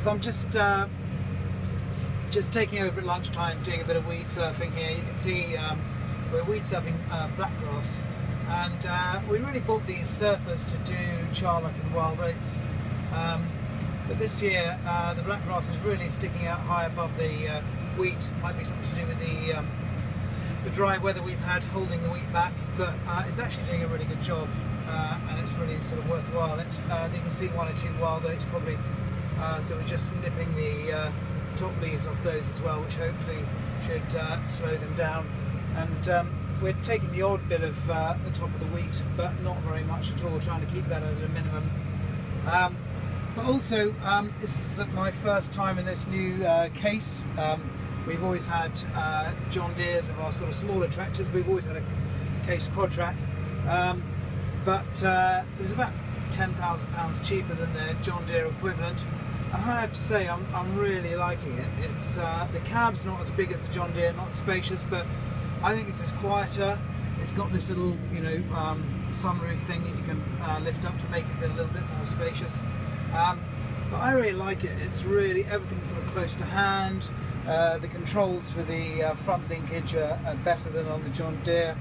So I'm just taking over at lunchtime, doing a bit of weed surfing here. You can see we're weed surfing blackgrass, and we really bought these surfers to do charlock and wild oats. But this year the blackgrass is really sticking out high above the wheat. Might be something to do with the dry weather we've had holding the wheat back, but it's actually doing a really good job, and it's really sort of worthwhile. You can see one or two wild oats probably, so we're just nipping the top leaves off those as well, which hopefully should slow them down. And we're taking the odd bit of the top of the wheat, but not very much at all, trying to keep that at a minimum. But also, this is my first time in this new case. We've always had John Deere's of our sort of smaller tractors. We've always had a case quad track, but it was about £10,000 cheaper than the John Deere equivalent. And I have to say, I'm really liking it. It's the cab's not as big as the John Deere, not spacious, but I think this is quieter. It's got this little, sunroof thing that you can lift up to make it feel a little bit more spacious. But I really like it. It's really, everything's sort of close to hand. The controls for the front linkage are better than on the John Deere,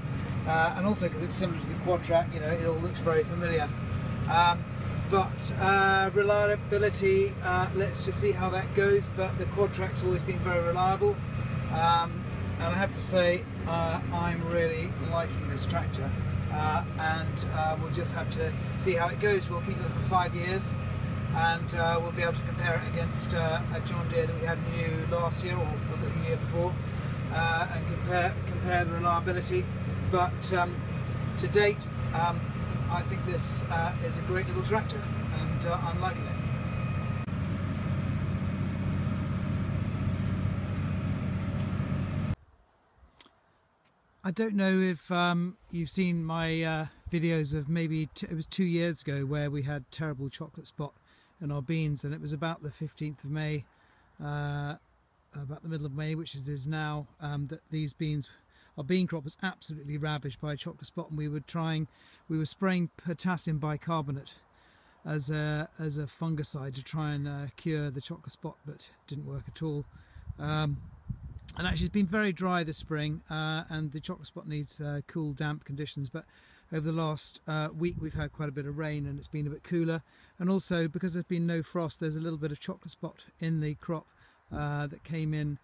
and also because it's similar to the quad track, it all looks very familiar. But reliability, let's just see how that goes. But the quad track's always been very reliable, and I have to say I'm really liking this tractor, and we'll just have to see how it goes. We'll keep it for 5 years, and we'll be able to compare it against a John Deere that we had new last year, or was it the year before, and compare the reliability. But to date, I think this is a great little tractor, and I'm liking it. I don't know if you've seen my videos of maybe it was 2 years ago where we had terrible chocolate spot in our beans, and it was about the 15th of May, about the middle of May, which is now, that these beans, our bean crop was absolutely ravaged by chocolate spot, and we were spraying potassium bicarbonate as a fungicide to try and cure the chocolate spot, but it didn't work at all. And actually it's been very dry this spring, and the chocolate spot needs cool, damp conditions, but over the last week we've had quite a bit of rain and it's been a bit cooler, and also because there's been no frost, there's a little bit of chocolate spot in the crop that came in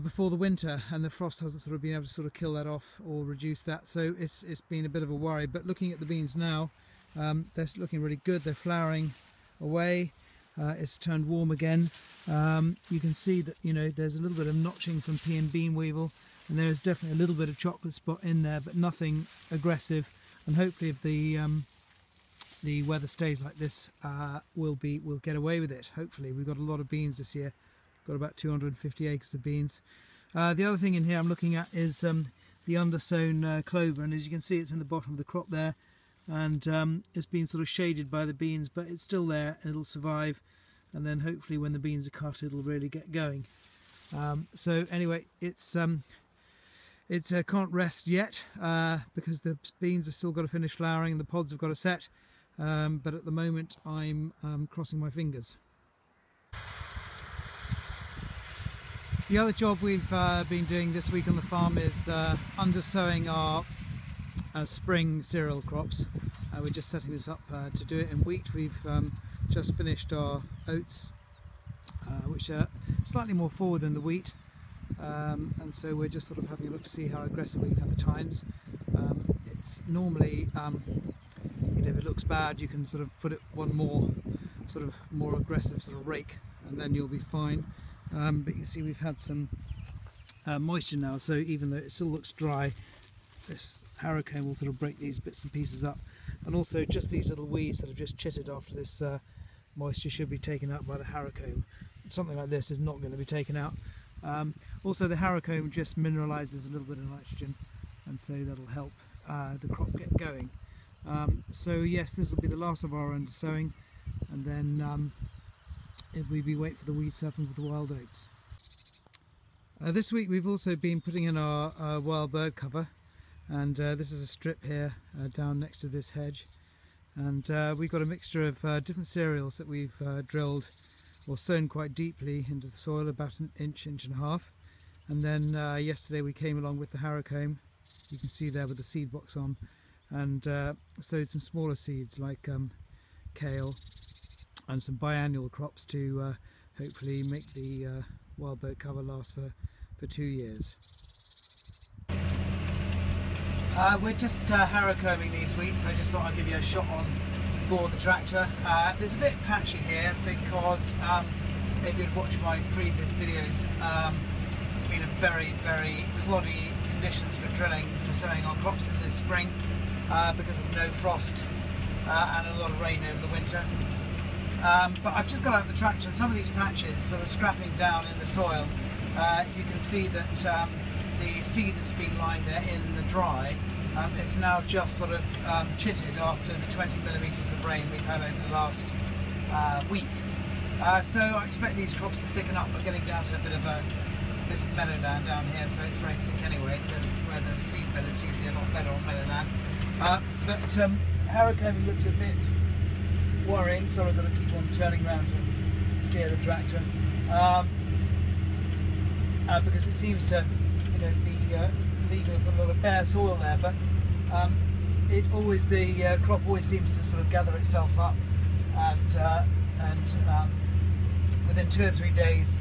before the winter, and the frost hasn't sort of been able to sort of kill that off or reduce that, so it's been a bit of a worry. But looking at the beans now, they're looking really good. They're flowering away. It's turned warm again. You can see that there's a little bit of notching from pea and bean weevil, and there is definitely a little bit of chocolate spot in there, but nothing aggressive. And hopefully, if the weather stays like this, we'll get away with it. Hopefully, we've got a lot of beans this year. Got about 250 acres of beans. The other thing in here I'm looking at is the undersown clover, and as you can see, it's in the bottom of the crop there, and it's been sort of shaded by the beans, but it's still there and it'll survive, and then hopefully when the beans are cut it'll really get going. So anyway, it can't rest yet because the beans have still got to finish flowering and the pods have got to set, but at the moment I'm crossing my fingers. The other job we've been doing this week on the farm is undersowing our spring cereal crops. We're just setting this up to do it in wheat. We've just finished our oats, which are slightly more forward than the wheat, and so we're just sort of having a look to see how aggressive we can have the tines. It's normally, if it looks bad, you can sort of put it one more sort of more aggressive sort of rake, and then you'll be fine. But you can see we've had some moisture now, so even though it still looks dry, this harrow comb will sort of break these bits and pieces up, and also just these little weeds that have just chitted after this moisture should be taken out by the harrow comb. Something like this is not going to be taken out. Also the harrow comb just mineralizes a little bit of nitrogen, and so that'll help the crop get going. So yes, this will be the last of our undersowing, and then we'll be waiting for the weed surfing for the wild oats. This week we've also been putting in our wild bird cover, and this is a strip here down next to this hedge, and we've got a mixture of different cereals that we've drilled or sown quite deeply into the soil, about an inch, inch and a half. And then yesterday we came along with the harrow comb, you can see there with the seed box on, and sowed some smaller seeds like kale and some biannual crops to hopefully make the wild boat cover last for 2 years. We're just harrow combing these weeds. I just thought I'd give you a shot on board the tractor. There's a bit patchy here because if you'd watched my previous videos, it's been a very cloddy conditions for drilling, for sowing our crops in this spring because of no frost and a lot of rain over the winter. But I've just got out the tractor, and some of these patches sort of scrapping down in the soil, you can see that the seed that's been lying there in the dry, it's now just sort of chitted after the 20 millimetres of rain we've had over the last week. So I expect these crops to thicken up. We're getting down to a bit of meadowland down here, so it's very thick anyway, so where the seed bed is usually a lot better on meadowland. But harrow combing looks a bit worrying, so I've got to keep on turning around to steer the tractor, because it seems to be leaving with a lot of bare soil there, but the crop always seems to sort of gather itself up, and within 2 or 3 days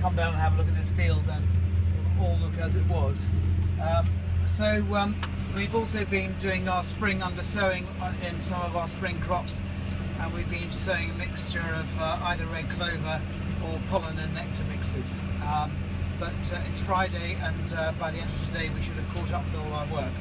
come down and have a look at this field and it will all look as it was. So we've also been doing our spring undersowing in some of our spring crops, and we've been sowing a mixture of either red clover or pollen and nectar mixes. But it's Friday, and by the end of today we should have caught up with all our work.